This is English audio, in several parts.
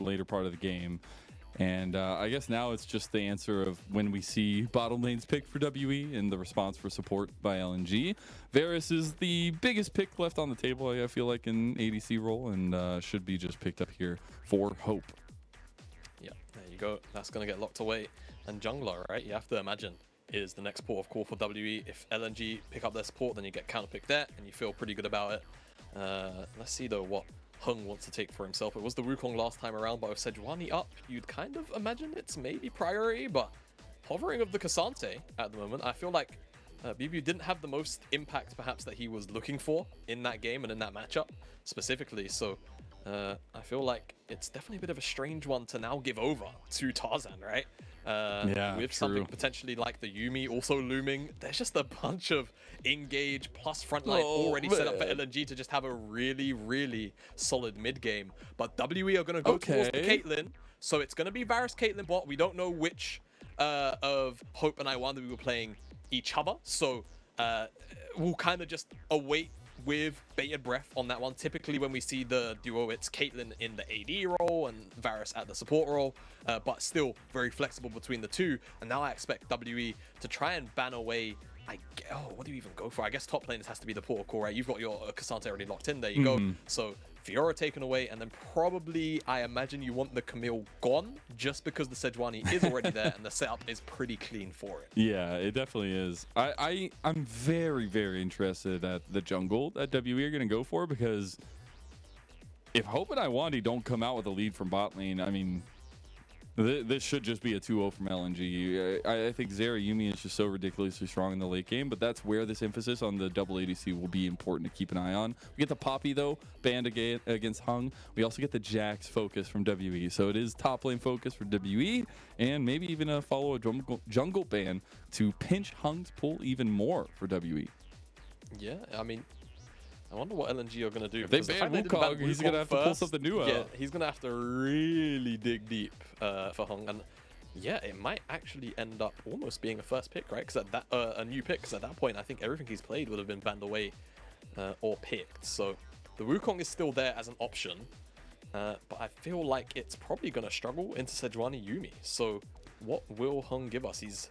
later part of the game. And I guess now it's just the answer of when we see bottom lanes picked for WE and the response for support by LNG. Varus is the biggest pick left on the table, I feel like, in ADC role, and should be just picked up here for Hope. Yeah, there you go. That's going to get locked away. And jungler, right, you have to imagine, is the next port of call for WE. If LNG pick up their support, then you get counterpicked there, and you feel pretty good about it. Let's see, though, what Heng wants to take for himself. It was the Wukong last time around, but with Sejuani up, you'd kind of imagine it's maybe priority, but hovering of the Ksante at the moment, I feel like Biubiu didn't have the most impact perhaps that he was looking for in that game and in that matchup specifically, so I feel like it's definitely a bit of a strange one to now give over to Tarzan, right? Yeah, with something potentially like the Yuumi also looming. There's just a bunch of engage plus frontline already set up for LNG to just have a really, really solid mid game. But WE are going to go towards the Caitlyn, so it's going to be Varus Caitlyn bot. We don't know which of Hope and Lwandy we were playing each other, so we'll kind of just await with bated breath on that one. Typically when we see the duo, it's Caitlyn in the AD role and Varus at the support role, but still very flexible between the two. And now I expect WE to try and ban away, what do you even go for? I guess top laners has to be the port of call, right? You've got your Ksante already locked in, there you go. So Fiora taken away, and then probably I imagine you want the Camille gone just because the Sejuani is already there and the setup is pretty clean for it. Yeah, it definitely is. I'm very, very interested at the jungle that WE are going to go for, because if Hope and Lwandy don't come out with a lead from bot lane, I mean, this should just be a 2-0 from LNG. I think Zeri Yuumi is just so ridiculously strong in the late game, but that's where this emphasis on the double ADC will be important to keep an eye on. We get the Poppy, though, banned against Heng. We also get the Jax focus from WE. So it is top lane focus for WE, and maybe even a follow a jungle ban to pinch Heng's pull even more for WE. Yeah, I mean, I wonder what LNG are going to do. If they ban Wukong, he's going to have to pull something new out. Yeah, he's going to have to really dig deep for Heng. And yeah, it might actually end up almost being a first pick, right? Because at that, a new pick, because at that point, I think everything he's played would have been banned away or picked. So the Wukong is still there as an option, but I feel like it's probably going to struggle into Sejuani Yuumi. So what will Heng give us? He's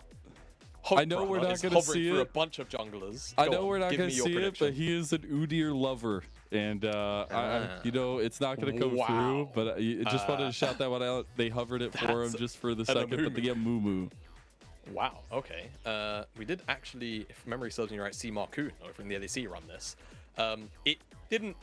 I know we're not going to see it. A bunch of junglers. I know we're not going to see it, but he is an Udyr lover, and you know, it's not going to come through. But I just wanted to shout that one out. They hovered it for him just for the second, but the Amumu. Wow. Okay. We did actually, if memory serves me right, see Marcoon over in the ADC run this. It didn't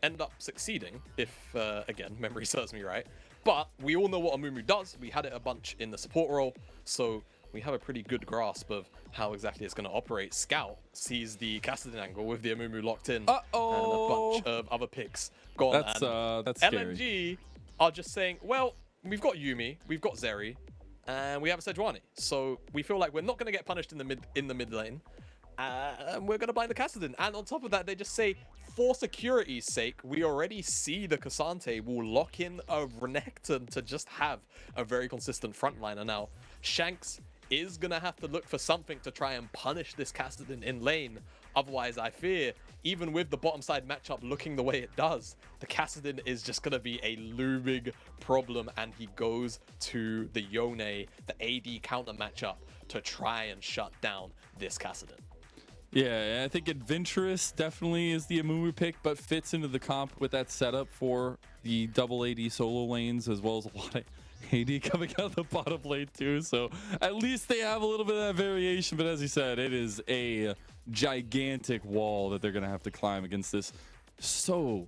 end up succeeding, if again memory serves me right. But we all know what Amumu does. We had it a bunch in the support role, so we have a pretty good grasp of how exactly it's going to operate. Scout sees the Kassadin angle with the Amumu locked in, and a bunch of other picks gone. That's scary. LNG are just saying, well, we've got Yuumi, we've got Zeri, and we have a Sejuani. So we feel like we're not going to get punished in the mid lane, and we're going to blind the Kassadin. And on top of that, they just say, for security's sake, we already see the Ksante will lock in a Renekton to just have a very consistent frontliner. Now, Shanks is going to have to look for something to try and punish this Kassadin in lane. Otherwise, I fear, even with the bottom side matchup looking the way it does, the Kassadin is just going to be a looming problem, and he goes to the Yone, the AD counter matchup, to try and shut down this Kassadin. Yeah, I think Adventurous definitely is the Amumu pick, but fits into the comp with that setup for the double AD solo lanes, as well as a lot of AD coming out the bottom lane too. So at least they have a little bit of that variation. But as you said, it is a gigantic wall that they're going to have to climb against this so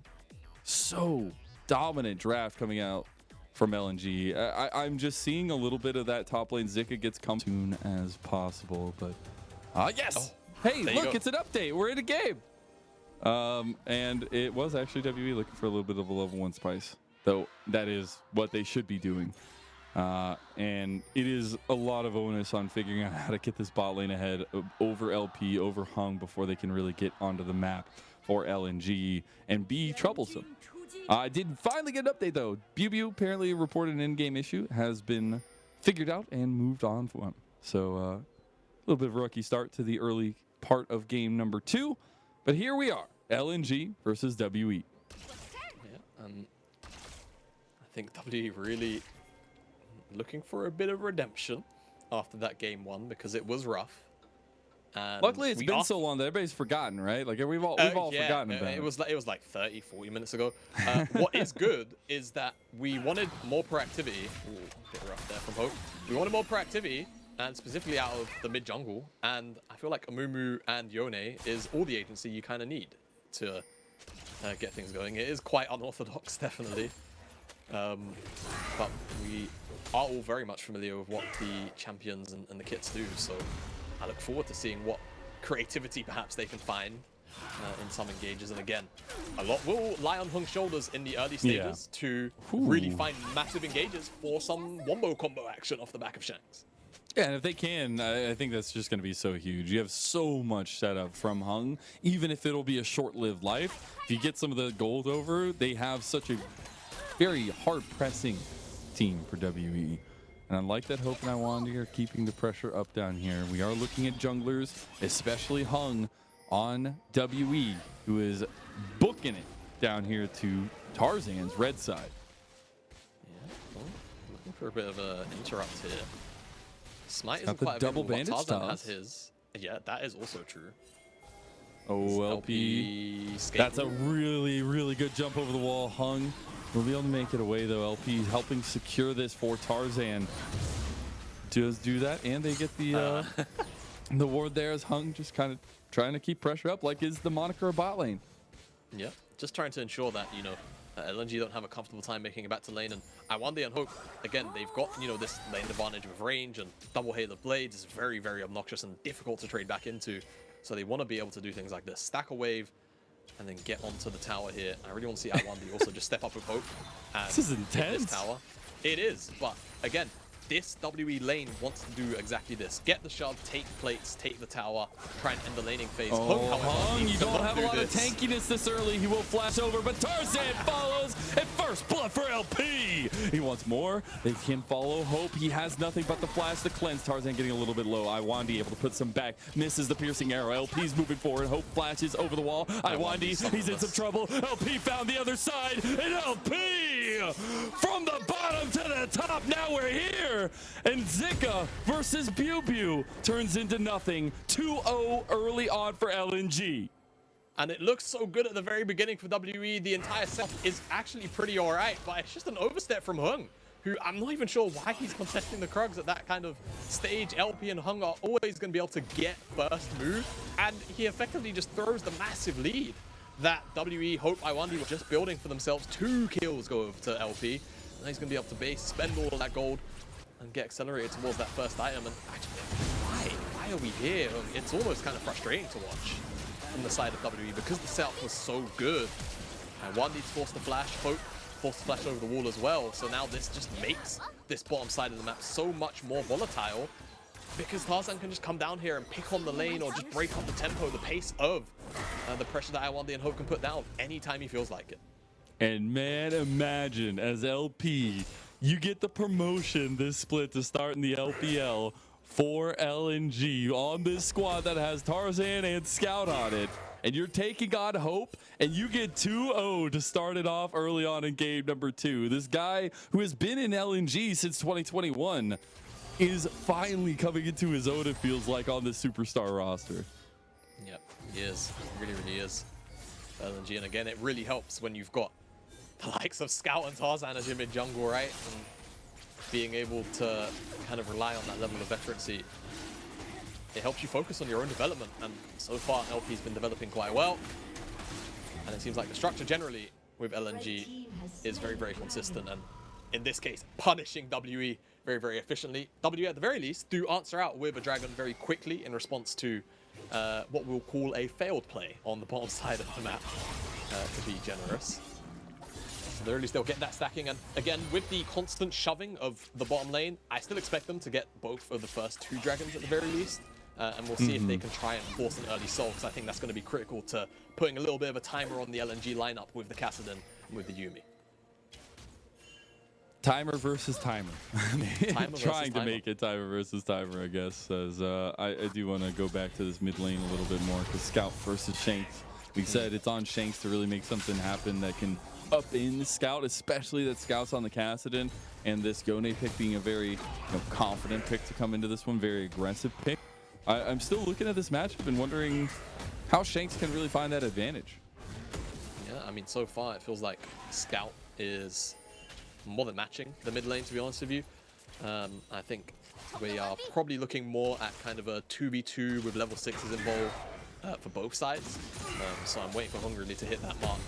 dominant draft coming out from LNG. I'm just seeing a little bit of that top lane Zika gets come soon as possible. But yes. Hey, look, it's an update. We're in a game. And it was actually WE looking for a little bit of a level 1 spice, though that is what they should be doing. And it is a lot of onus on figuring out how to get this bot lane ahead over LP, over Heng, before they can really get onto the map for LNG and be troublesome. I did finally get an update, though. Biubiu apparently reported an in-game issue, has been figured out and moved on from. So a little bit of a rookie start to the early part of game number 2. But here we are, LNG versus WE. Yeah, I think WWE really looking for a bit of redemption after that game one because it was rough. And luckily, it's been so long that everybody's forgotten, right? Like we've all forgotten about it. It was like 30, 40 minutes ago. What is good is that we wanted more proactivity. Ooh, a bit rough there from Hope. We wanted more proactivity, and specifically out of the mid jungle. And I feel like Amumu and Yone is all the agency you kind of need to get things going. It is quite unorthodox, definitely. But we are all very much familiar with what the champions and the kits do. So I look forward to seeing what creativity perhaps they can find in some engages. And again, a lot will lie on Heng's shoulders in the early stages to really find massive engages for some wombo combo action off the back of Shanks. Yeah, and if they can, I think that's just going to be so huge. You have so much setup from Heng, even if it'll be a short-lived life. If you get some of the gold over, they have such a very hard-pressing team for WE. And I like that Hope and Lwandy are keeping the pressure up down here. We are looking at junglers, especially Heng on WE, who is booking it down here to Tarzan's red side. Yeah, well, looking for a bit of an interrupt here. Smite isn't the quite double available, but bandage Tarzan toss. has his. Yeah, that is also true. Oh, LP. That's a really, really good jump over the wall. Heng will be able to make it away, though. LP helping secure this for Tarzan. Does do that, and they get the the ward there as Heng just kind of trying to keep pressure up, like is the moniker of bot lane. Yeah, just trying to ensure that, you know, LNG don't have a comfortable time making it back to lane. And Lwandy and Hope, again, they've got, you know, this lane advantage with range, and double hail of blades is very, very obnoxious and difficult to trade back into. So they want to be able to do things like this, stack a wave, and then get onto the tower here. I really want to see Lwandy also just step up with Hope. And this is intense. This tower. It is, but again, this WE lane wants to do exactly this. Get the shard, take plates, take the tower, try and end the laning phase. Oh, Heng, you don't have a lot of tankiness this early. He will flash over, but Tarzan follows, and first blood for LP. He wants more. They can follow Hope. He has nothing but the flash, the cleanse. Tarzan getting a little bit low. Lwandy able to put some back. Misses the piercing arrow. LP's moving forward. Hope flashes over the wall. Lwandy, he's in some trouble. LP found the other side, and LP from the bottom to the top. Now we're here. And Zika versus Biubiu turns into nothing. 2-0 early on for LNG. And it looks so good at the very beginning for WE. The entire set is actually pretty all right, but it's just an overstep from Heng, who I'm not even sure why he's contesting the Krugs at that kind of stage. LP and Heng are always going to be able to get first move, and he effectively just throws the massive lead that WE Hope Lwandy were just building for themselves. 2 kills go over to LP, and he's going to be able to base, spend all that gold, and get accelerated towards that first item. And actually, why are we here? It's almost kind of frustrating to watch from the side of WE because the setup was so good. And Lwandy's forced to flash, Hope forced to flash over the wall as well. So now this just makes this bottom side of the map so much more volatile because Tarzan can just come down here and pick on the lane or just break up the tempo, the pace of the pressure that Lwandy and Hope can put down anytime he feels like it. And man, imagine as LP, you get the promotion this split to start in the LPL for LNG on this squad that has Tarzan and Scout on it. And you're taking on Hope, and you get 2-0 to start it off early on in game number 2. This guy who has been in LNG since 2021 is finally coming into his own, it feels like, on this superstar roster. Yep, he is. He really, really is. LNG, and again, it really helps when you've got the likes of Scout and Tarzan as your mid jungle, right? And being able to kind of rely on that level of veterancy, it helps you focus on your own development. And so far, LP's been developing quite well. And it seems like the structure generally with LNG is very, very consistent. And in this case, punishing WE very, very efficiently. WE at the very least do answer out with a dragon very quickly in response to what we'll call a failed play on the bottom side of the map, to be generous. So at least they'll get that stacking, and again, with the constant shoving of the bottom lane, I still expect them to get both of the first 2 dragons at the very least, and we'll see if they can try and force an early soul, because I think that's going to be critical to putting a little bit of a timer on the LNG lineup with the Kassadin and with the Yuumi. Timer versus timer. Trying to make it timer versus timer, I guess, as I do want to go back to this mid lane a little bit more, because Scout versus Shanks. We said it's on Shanks to really make something happen that can up in Scout, especially that Scout's on the Kassadin, and this Yone pick being a very confident pick to come into this one, very aggressive pick. I'm still looking at this matchup and wondering how Shanks can really find that advantage. Yeah, I mean, so far it feels like Scout is more than matching the mid lane, to be honest with you. I think we are probably looking more at kind of a 2v2 with level 6s involved for both sides. So I'm waiting for Heng really to hit that mark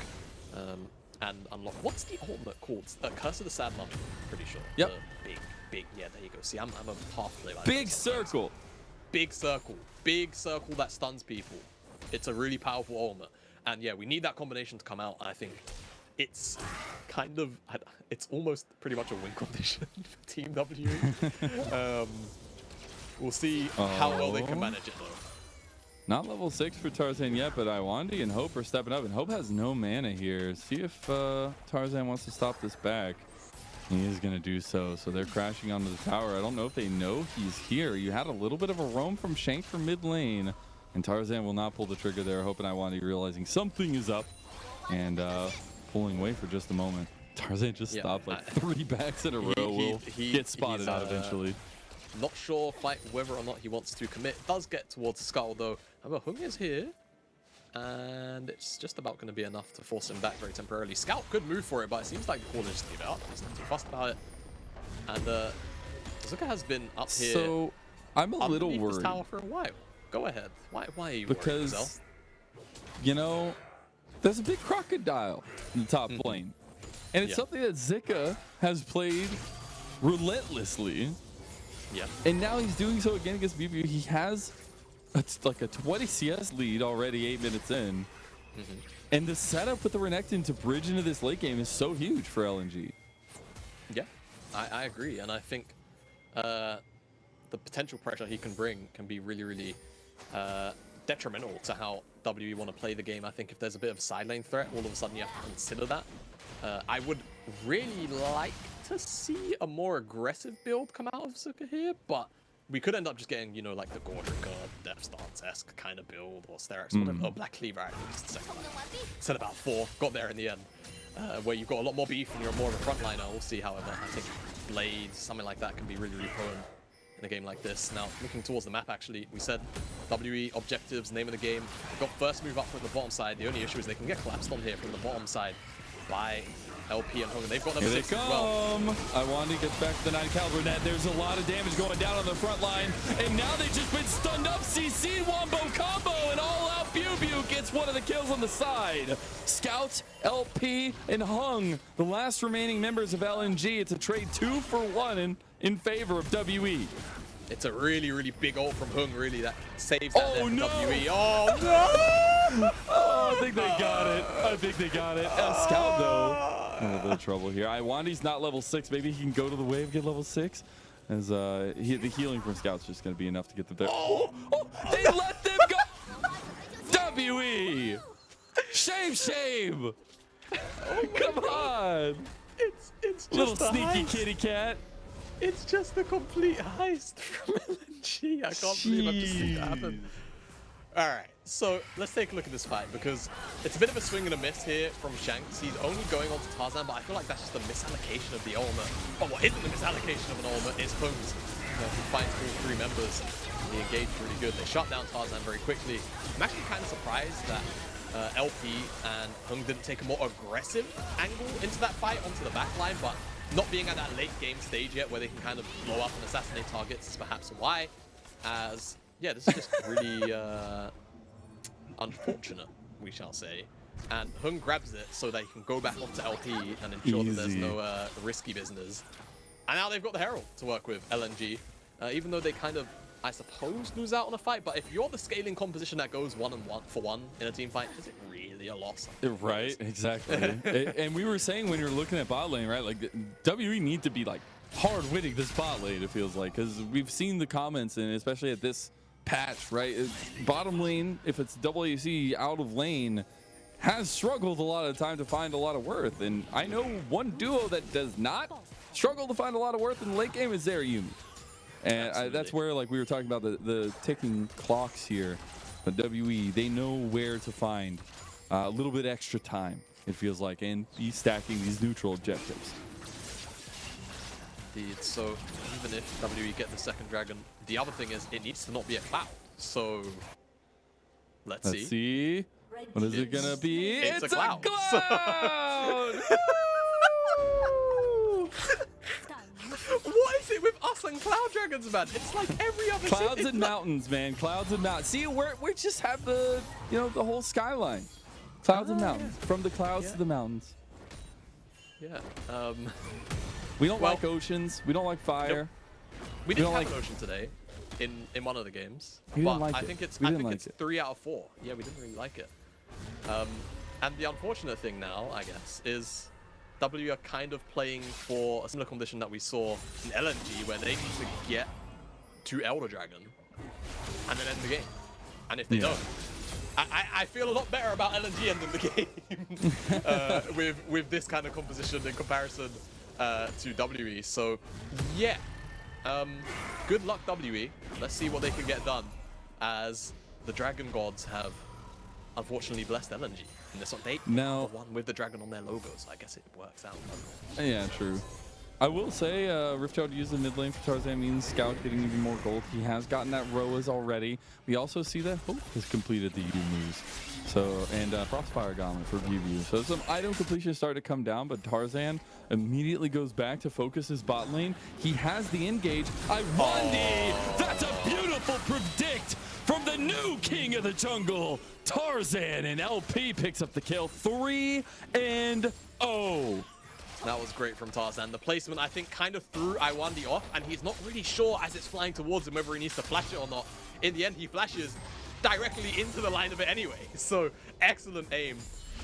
and unlock. What's the ultimate called? Curse of the Sad Mummy, pretty sure. Yep. Big, yeah, there you go. See, I'm a path player. Big circle. Big circle that stuns people. It's a really powerful ultimate. And yeah, we need that combination to come out. I think it's kind of, it's almost pretty much a win condition for Team W. We'll see how well they can manage it though. Not level 6 for Tarzan yet, but Lwandy and Hope are stepping up, and Hope has no mana here. See if Tarzan wants to stop this back. He is going to do so. So they're crashing onto the tower. I don't know if they know he's here. You had a little bit of a roam from Shanks for mid lane, and Tarzan will not pull the trigger there. Hope and Lwandy realizing something is up and pulling away for just a moment. Tarzan just stopped like 3 backs in a row. Will get spotted out eventually. Not sure quite whether or not he wants to commit. Does get towards Skull though. However, Heng is here, and it's just about going to be enough to force him back very temporarily. Scout could move for it, but it seems like the corner just leave it up. He's not too fussed about it. And Zika has been up here. So I'm a little worried. This tower for a while. Go ahead. Why are you worried, Mazel? You know, there's a big crocodile in the top lane, and it's something that Zika has played relentlessly. Yeah. And now he's doing so again against Biubiu. He has like a 20 CS lead already 8 minutes in. And the setup with the Renekton to bridge into this late game is so huge for LNG. Yeah, I agree. And I think the potential pressure he can bring can be really, really detrimental to how WE want to play the game. I think if there's a bit of a side lane threat, all of a sudden you have to consider that. I would really like to see a more aggressive build come out of Zika here, but we could end up just getting, you know, like the Gordrica, Death Stance-esque kind of build, or Sterex, whatever. Oh, Black Cleaver, actually, just a second. Said about 4, got there in the end, where you've got a lot more beef and you're more of a frontliner. We'll see, however. I think Blades, something like that, can be really, really prone in a game like this. Now, looking towards the map, actually, we said WE objectives, name of the game. They've got first move up from the bottom side. The only issue is they can get collapsed on here from the bottom side by LP and Heng. They've got level 6 as well. Lwandy gets back to the 9 caliber net. There's a lot of damage going down on the front line, and now they've just been stunned up. CC wombo combo, and all out Biubiu gets one of the kills on the side. Scout, LP, and Heng, the last remaining members of LNG. It's a trade 2 for 1 in favor of WE. It's a really, really big ult from Heng, really, that saves that there for WE. Oh, no! Oh, I think they got it. I think they got it. Scout, though, a little bit of trouble here. Lwandy's not level 6. Maybe he can go to the wave, get level 6. As the healing from Scout's just going to be enough to get them there. Oh, they let them go! WE! Shame, shame! Oh, come on! It's just little sneaky kitty cat. It's just a complete heist from LNG. I can't believe I've just seen that happen. Alright, so let's take a look at this fight, because it's a bit of a swing and a miss here from Shanks. He's only going on to Tarzan, but I feel like that's just a misallocation of the ultimate. But what isn't the misallocation of an ultimate is Heng's, who finds all 3 members. He engaged really good. They shut down Tarzan very quickly. I'm actually kind of surprised that LP and Heng didn't take a more aggressive angle into that fight onto the back line, but not being at that late game stage yet where they can kind of blow up and assassinate targets is perhaps why. As, yeah, this is just really unfortunate, we shall say. And Heng grabs it so that he can go back onto LP and ensure that there's no risky business. And now they've got the Herald to work with, LNG. Even though they kind of, I suppose, lose out on a fight, but if you're the scaling composition that goes 1 for 1 in a team fight, is it really a loss? Right, exactly. And we were saying when you're looking at bot lane, right, like WE need to be like hard winning this bot lane, it feels like, because we've seen the comments, and especially at this patch, right, bottom lane, if it's WC out of lane, has struggled a lot of the time to find a lot of worth. And I know one duo that does not struggle to find a lot of worth in the late game is Zeri Yuumi. And that's where, like, we were talking about the ticking clocks here. But WE, they know where to find a little bit extra time it feels like, and be stacking these neutral objectives. Indeed. So even if WE get the second dragon, the other thing is it needs to not be a cloud. So let's see. What is it gonna be? It's a cloud. What is it with us and cloud dragons, man? It's like every other clouds and mountains, man. Clouds and mountains. See, we just have the the whole skyline. Clouds and mountains. Yeah. From the clouds to the mountains. Yeah. We don't like oceans. We don't like fire. Nope. We didn't have an ocean today in one of the games. But I think it's 3 out of 4. Yeah, we didn't really like it. And the unfortunate thing now, I guess, is W are kind of playing for a similar condition that we saw in LNG, where they need to get to Elder Dragon and then end the game. And if they don't, I feel a lot better about LNG ending the game with this kind of composition in comparison to WE. So yeah, good luck WE. Let's see what they can get done, as the Dragon Gods have unfortunately blessed LNG in this one. They are the one with the dragon on their logo, so I guess it works out. Yeah, true. I will say, Riftchild used the mid lane for Tarzan means Scout getting even more gold. He has gotten that Roas already. We also see that Hope has completed the moves. So, and Frostfire Gauntlet for Biubiu. So some item completion started to come down, but Tarzan immediately goes back to focus his bot lane. He has the engage. Lwandy! That's a beautiful predict from the new king of the jungle, Tarzan, and LP picks up the kill. 3-0. That was great from Tarzan. The placement, I think, kind of threw Lwandy off, and he's not really sure as it's flying towards him whether he needs to flash it or not. In the end, he flashes directly into the line of it anyway. So excellent aim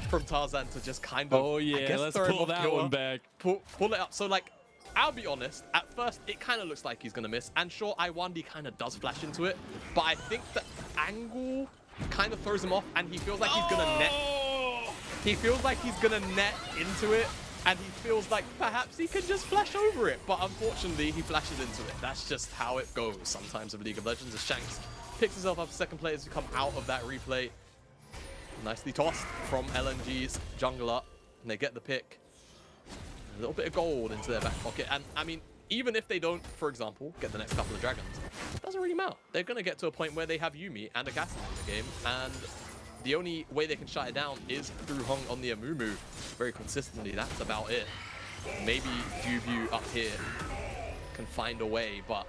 from Tarzan to just kind of, I guess, let's throw pull that one back. Pull it up. So, like, I'll be honest, at first, it kind of looks like he's going to miss. And sure, Lwandy kind of does flash into it, but I think the angle kind of throws him off, and he feels like he's going to net. He feels like he's going to net into it. And he feels like perhaps he can just flash over it. But unfortunately, he flashes into it. That's just how it goes sometimes with League of Legends, as Shanks picks himself up second players who come out of that replay. Nicely tossed from LNG's jungler. And they get the pick. A little bit of gold into their back pocket. And I mean, even if they don't, for example, get the next couple of dragons, it doesn't really matter. They're going to get to a point where they have Yuumi and a Kassadin in the game. And the only way they can shut it down is through Heng on the Amumu very consistently. That's about it. Maybe Biubiu up here can find a way, but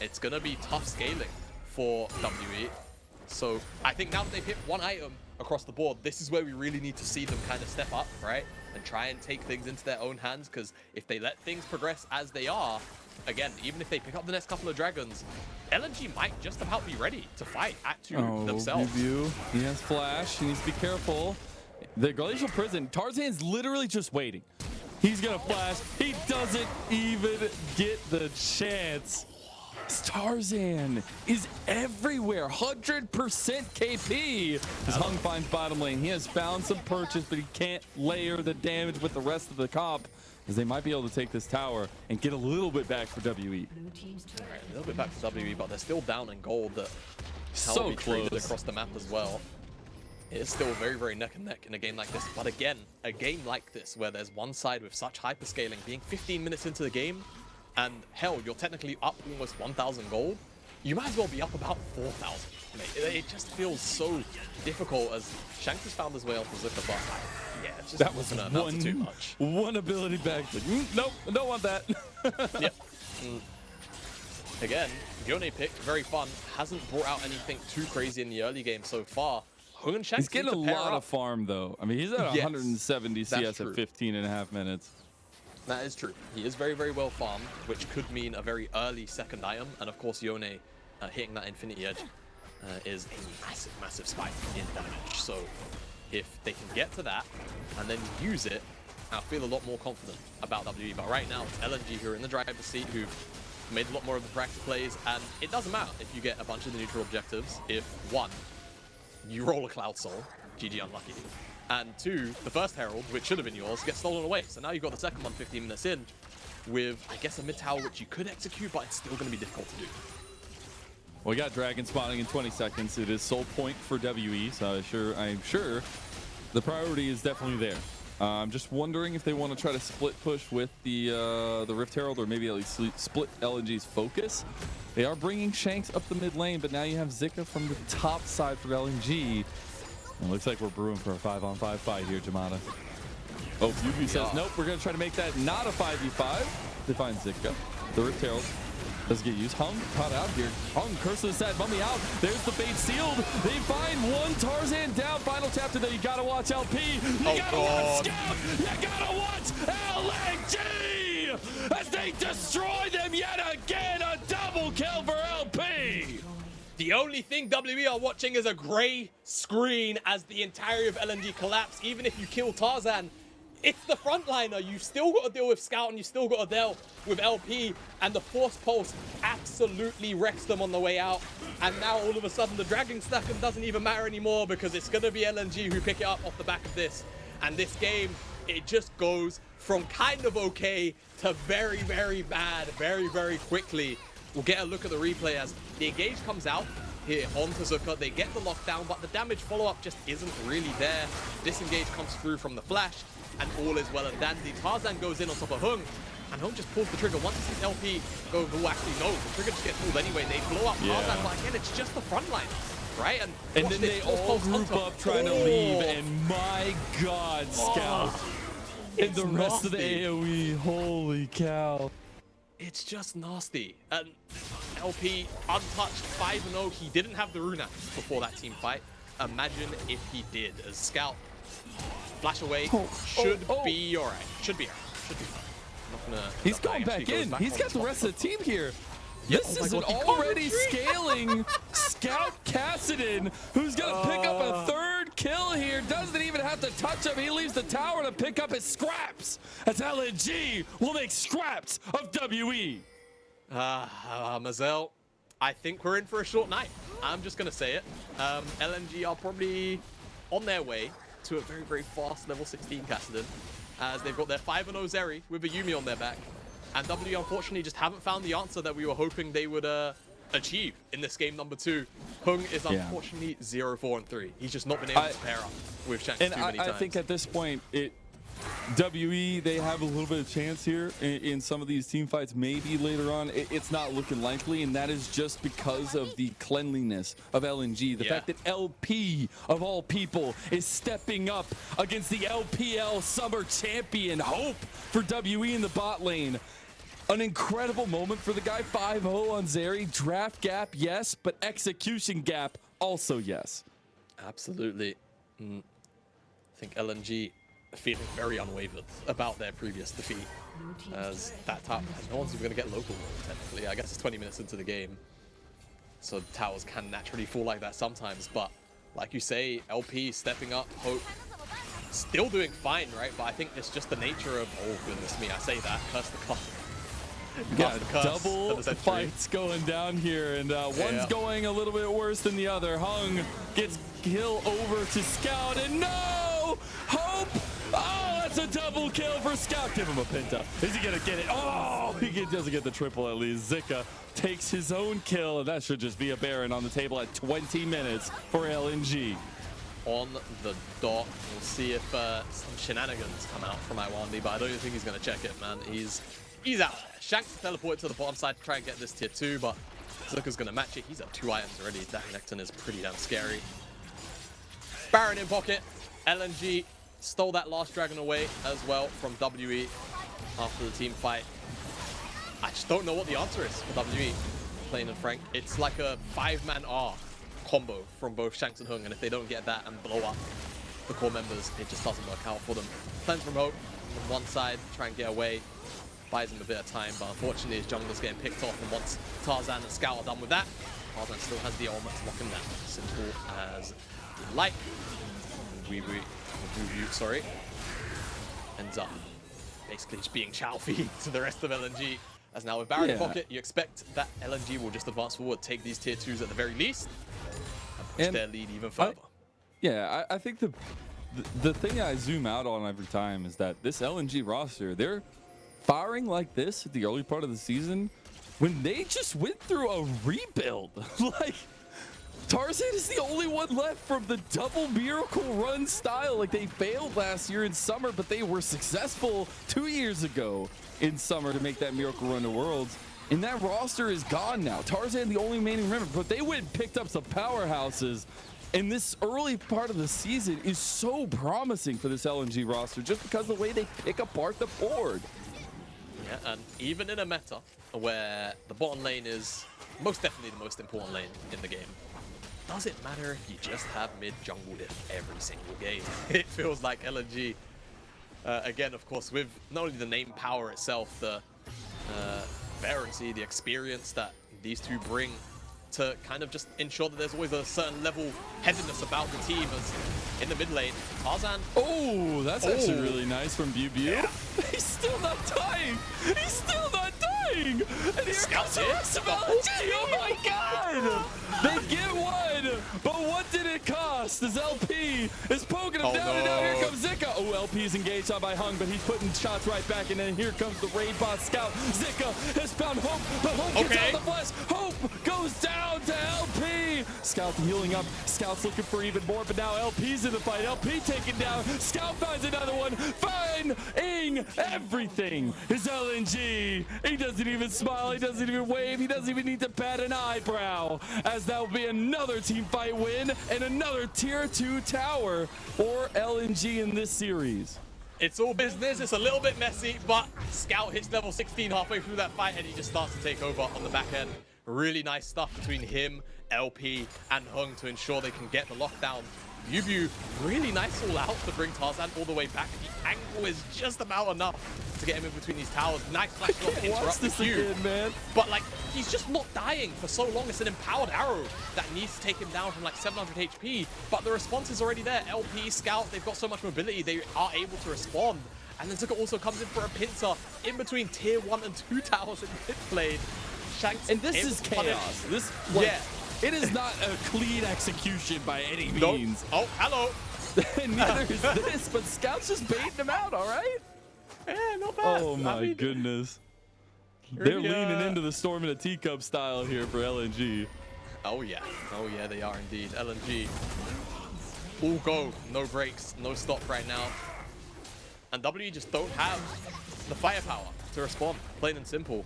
it's going to be tough scaling for WE. So I think now that they've hit one item across the board, this is where we really need to see them kind of step up, right? And try and take things into their own hands, because if they let things progress as they are, again, even if they pick up the next couple of dragons, LNG might just about be ready to fight at 2 themselves. Biubiu, he has flash. He needs to be careful. The Glacial Prison, Tarzan's literally just waiting. He's gonna flash. He doesn't even get the chance. Tarzan is everywhere. 100% KP. As Heng finds bottom lane, he has found some purchase, but he can't layer the damage with the rest of the comp, as they might be able to take this tower and get a little bit back for WE. Right, a little bit back for WE, but they're still down in gold. That so close across the map as well. It is still very, very neck and neck in a game like this. But again, a game like this, where there's one side with such hyperscaling, being 15 minutes into the game, and hell, you're technically up almost 1,000 gold, you might as well be up about 4,000. It just feels so difficult, as Shanks has found his way onto Zika, but yeah, it just that was too much. One ability back. Like, nope, I don't want that. Yep. Again, Yone pick, very fun. Hasn't brought out anything too crazy in the early game so far. Heng and Shanks he's getting a lot of farm, though. I mean, he's at 170 CS at 15.5 minutes. That is true. He is very, very well farmed, which could mean a very early second item. And of course, Yone hitting that Infinity Edge is a massive, massive spike in damage. So if they can get to that and then use it, I'll feel a lot more confident about WE. But right now, it's LNG who are in the driver's seat, who've made a lot more of the practice plays. And it doesn't matter if you get a bunch of the neutral objectives. If 1, you roll a Cloud Soul, GG unlucky. And 2, the first Herald, which should have been yours, gets stolen away. So now you've got the second one 15 minutes in with, I guess, a mid tower which you could execute, but it's still going to be difficult to do. Well, we got Dragon spawning in 20 seconds. It is soul point for WE, so I'm sure the priority is definitely there. I'm just wondering if they want to try to split push with the Rift Herald, or maybe at least split LNG's focus. They are bringing Shanks up the mid lane, but now you have Zika from the top side for LNG. It looks like we're brewing for a 5-on-5 fight here, Jamada. Oh, Biubiu says, nope, we're going to try to make that not a 5v5. They find Zika. The Rift Herald does get used. Heng caught out here. Heng curses that mummy out. There's the bait sealed. They find one Tarzan down. Final chapter though. You gotta watch LP. You gotta watch Scout. You gotta watch LNG as they destroy them yet again. A double kill for LP. The only thing WE are watching is a gray screen as the entirety of LNG collapse. Even if you kill Tarzan, it's the frontliner. You've still got to deal with Scout, and you still got to deal with LP. And the Force Pulse absolutely wrecks them on the way out. And now all of a sudden the Dragon Stacken doesn't even matter anymore, because it's going to be LNG who pick it up off the back of this. And this game, it just goes from kind of okay to very, very bad very, very quickly. We'll get a look at the replay as the engage comes out here onto Zika. They get the lockdown, but the damage follow-up just isn't really there. Disengage comes through from the flash, and all is well and dandy. Tarzan goes in on top of Heng, and Heng just pulls the trigger. Once he sees LP go, well, actually, no, the trigger just gets pulled anyway. They blow up Tarzan, but again, it's just the front line, right? And then they all group up trying to leave, and my God, Scout. And the rest of the AoE, holy cow. It's just nasty. And LP untouched 5-0. He didn't have the rune before that team fight. Imagine if he did. As Scout flash away, should be all right. Should be all right. Should be fine. He's going back in. He's got the rest of the team here. This is an already scaling Scout Kassadin, who's going to pick up a third kill here. Doesn't even have to touch him. He leaves the tower to pick up his scraps. As LNG will make scraps of WE. Mazel, I think we're in for a short night. I'm just going to say it. LNG are probably on their way to a very, very fast level 16 Kassadin, as they've got their 5-0 Zeri with a Yuumi on their back. And W unfortunately just haven't found the answer that we were hoping they would achieve in this game number 2. Heng is unfortunately 0-4-3. He's just not been able to pair up with Shanks too many times. I think at this point, WE, they have a little bit of chance here in some of these team fights. Maybe later on, it's not looking likely, and that is just because of the cleanliness of LNG. The fact that LP, of all people, is stepping up against the LPL Summer Champion. Hope for WE in the bot lane. An incredible moment for the guy. 5-0 on Zeri. Draft gap, yes, but execution gap, also yes. Absolutely. I think LNG feeling very unwavered about their previous defeat, as that top, no one's even going to get local roll, technically. I guess it's 20 minutes into the game, so towers can naturally fall like that sometimes, but like you say, LP stepping up, Hope still doing fine, right? But I think it's just the nature of, oh goodness me, I say that, curse the cup. Yeah, double fights going down here, and one's going a little bit worse than the other. Heng gets kill over to Scout, and no! Hope! Oh, that's a double kill for Scout. Give him a penta. Is he gonna get it? Oh, he doesn't get the triple at least. Zika takes his own kill, and that should just be a Baron on the table at 20 minutes for LNG. On the dot, we'll see if some shenanigans come out from Lwandy, but I don't even think he's gonna check it, man. He's out. Shanks teleported to the bottom side to try and get this tier 2, but Zika's gonna match it. He's at 2 items already. That Renekton is pretty damn scary. Baron in pocket. LNG stole that last dragon away as well from WE after the team fight. I just don't know what the answer is for WE, plain and frank. It's like a 5-man R combo from both Shanks and Heng, and if they don't get that and blow up the core members, it just doesn't work out for them. Cleanse from Hope from one side, try and get away. Buys him a bit of time, but unfortunately his jungler's getting picked off, and once Tarzan and Scout are done with that, Tarzan still has the ultimate to lock him down. Simple as you like. Biubiu, sorry, ends up basically just being chow feed to the rest of LNG. As now with Baron in pocket, you expect that LNG will just advance forward, take these tier 2s at the very least, and push their lead even further. I think the thing I zoom out on every time is that this LNG roster, they're firing like this at the early part of the season when they just went through a rebuild. Like, Tarzan is the only one left from the double miracle run style. Like, they failed last year in summer, but they were successful 2 years ago in summer to make that miracle run to Worlds. And that roster is gone now. Tarzan, the only remaining member, but they went and picked up some powerhouses. And this early part of the season is so promising for this LNG roster just because of the way they pick apart the board. Yeah, and even in a meta where the bottom lane is most definitely the most important lane in the game, does it matter if you just have mid jungle diff every single game? It feels like LNG, again, of course, with not only the name power itself, the veterancy, the experience that these two bring to kind of just ensure that there's always a certain level headedness about the team. As in the mid lane, Tarzan. Oh, that's actually really nice from Biubiu. Yeah. He's still not dying. He's still not dying. And here comes the rest of LNG. Oh my God. They get one, but what did it cost? As LP is poking him down, and now here comes Zika. Oh, LP is engaged on by Heng, but he's putting shots right back, and then here comes the raid boss Scout. Zika has found Hope, but Hope gets out the flash. Hope goes down to LP. Scout healing up. Scout's looking for even more, but now LP's in the fight. LP taken down. Scout finds another one. Finding everything is LNG. He doesn't even smile. He doesn't even wave. He doesn't even need to bat an eyebrow, as that will be another team fight win and another tier 2 tower for LNG in this series. It's all business. It's a little bit messy, but Scout hits level 16 halfway through that fight, and he just starts to take over on the back end. Really nice stuff between him, LP, and Heng to ensure they can get the lockdown. Biubiu, really nice all out to bring Tarzan all the way back. The angle is just about enough to get him in between these towers. Nice flash to interrupt the queue. Man. But like, he's just not dying for so long. It's an empowered arrow that needs to take him down from like 700 HP. But the response is already there. LP, Scout, they've got so much mobility, they are able to respond. And then Zika also comes in for a pincer in between tier 1 and 2 towers in mid lane. Shanks, and this is chaos. This, like, yeah. It is not a clean execution by any means. Oh, hello. Neither is this, but Scout's just baiting him out, all right? Yeah, not bad. Oh my goodness. They're leaning into the storm in a teacup style here for LNG. Oh yeah, they are indeed. LNG, all go, no breaks, no stop right now. And W just don't have the firepower to respond, plain and simple.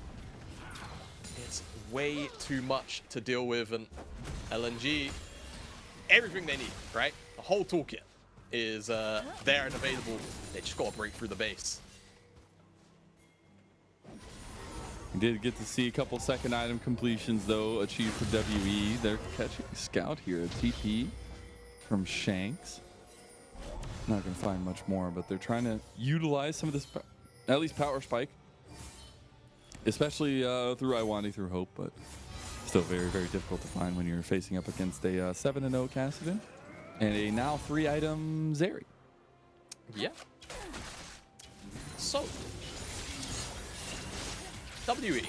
It's way too much to deal with, and LNG, everything they need, right? The whole toolkit is there and available. They just gotta break through the base. We did get to see a couple second item completions though achieved for WE. They're catching Scout here, a TP from Shanks. Not gonna find much more, but they're trying to utilize some of this, at least power spike. Especially through Lwandy, through Hope, but still very, very difficult to find when you're facing up against a 7-0 Kassadin and a now 3-item Zeri. Yeah. So, WE.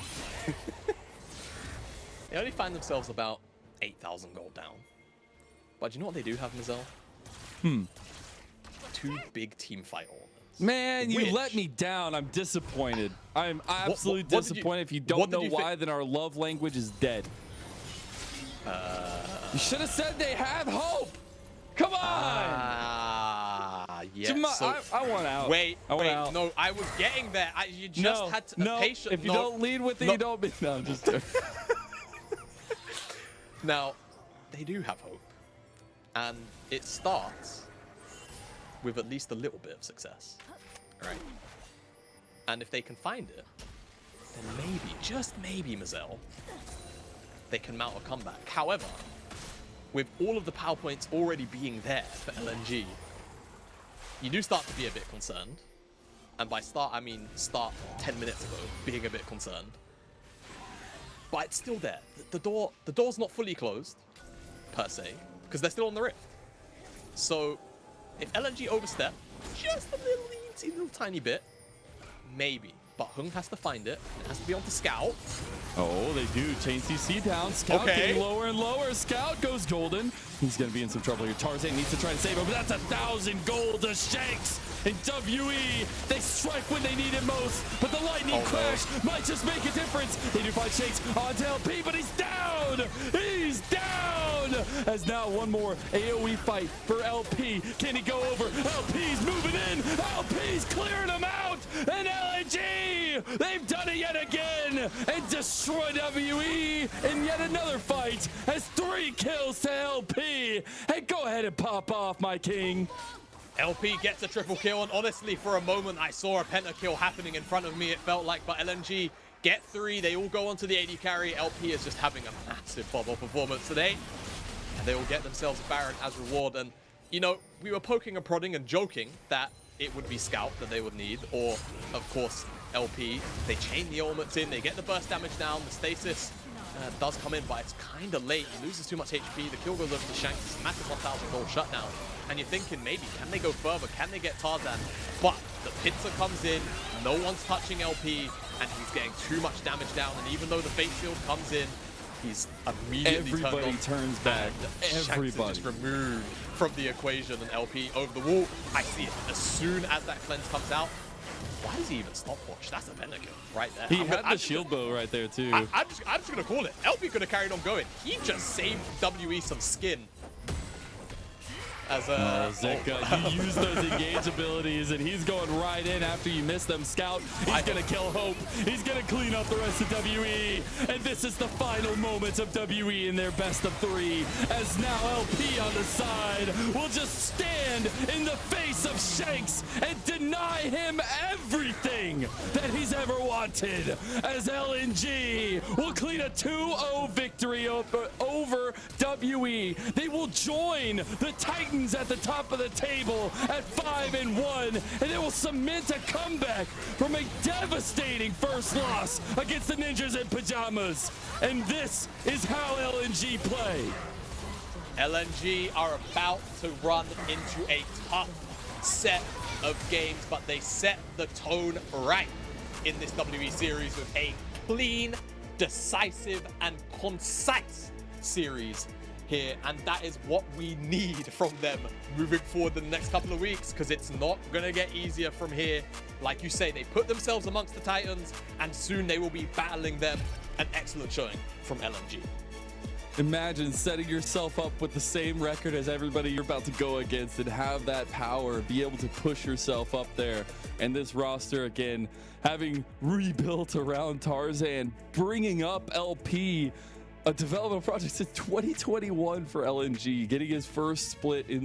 They only find themselves about 8,000 gold down. But you know what they do have, Mazel? 2 big team fight ornaments. Man, you let me down. I'm disappointed. I'm absolutely disappointed. If you don't know why, then our love language is dead. You should have said they have hope. Come on. Yeah. So, I want out. Wait, no, I was getting there. You just had to patient. If you don't lead with it, you don't. No, I'm just kidding. Now, they do have hope, and it starts with at least a little bit of success, right? And if they can find it, then maybe, just maybe, Mazel, they can mount a comeback. However, with all of the power points already being there for LNG, you do start to be a bit concerned. And by start, I mean start 10 minutes ago, being a bit concerned. But it's still there. The door's not fully closed, per se, because they're still on the rift. So, if LNG overstep just a little tiny bit, maybe. But Heng has to find it. It has to be on the Scout. Oh, they do. Chain CC down. Scout getting lower and lower. Scout goes golden. He's going to be in some trouble here. Tarzan needs to try to save him, but that's 1,000 gold to Shanks. And WE, they strike when they need it most, but the lightning crash might just make a difference. They do find Shanks onto LP, but he's down! He's down! As now one more AoE fight for LP. Can he go over? LP's moving in! LP's clearing him out! And LNG! They've done it yet again! And destroy WE in yet another fight as 3 kills to LP. Hey, go ahead and pop off, my king. LP gets a triple kill, and honestly, for a moment, I saw a pentakill happening in front of me, it felt like, but LNG get 3. They all go onto the AD carry. LP is just having a massive bubble performance today, and they will get themselves a Baron as reward. And, you know, we were poking and prodding and joking that it would be Scout that they would need, or, of course, LP. They chain the elements in, they get the burst damage down, the stasis does come in, but it's kind of late. He loses too much HP. The kill goes over to Shanks. It's a massive 1,000 gold shutdown. And you're thinking, maybe, can they go further? Can they get Tarzan? But the pizza comes in, no one's touching LP, and he's getting too much damage down. And even though the face shield comes in, he's immediately Everybody turns back. Everybody. Shanks is just removed from the equation, and LP over the wall. I see it. As soon as that cleanse comes out, why does he even stopwatch? That's a pentakill right there. He had the shield bow right there too. I'm just gonna call it. LP could have carried on going. He just saved WE some skin. As Zika, you use those engage abilities, and he's going right in after you miss them. Scout, he's gonna kill Hope. He's gonna clean up the rest of WE, and this is the final moments of WE in their best of 3. As now LP on the side will just stand in the face of Shanks and deny him everything that he's ever wanted. As LNG will clean a 2-0 victory over WE. They will join the Titans at the top of the table at 5-1, and they will cement a comeback from a devastating first loss against the Ninjas in Pajamas. And this is how LNG play. LNG are about to run into a tough set of games, but they set the tone right in this WE series with a clean, decisive, and concise series here, and that is what we need from them moving forward the next couple of weeks, because it's not gonna get easier from here. Like you say, they put themselves amongst the Titans, and soon they will be battling them. An excellent showing from LNG. Imagine setting yourself up with the same record as everybody you're about to go against and have that power, be able to push yourself up there. And this roster, again, having rebuilt around Tarzan, bringing up LP, a development project since 2021 for LNG, getting his first split in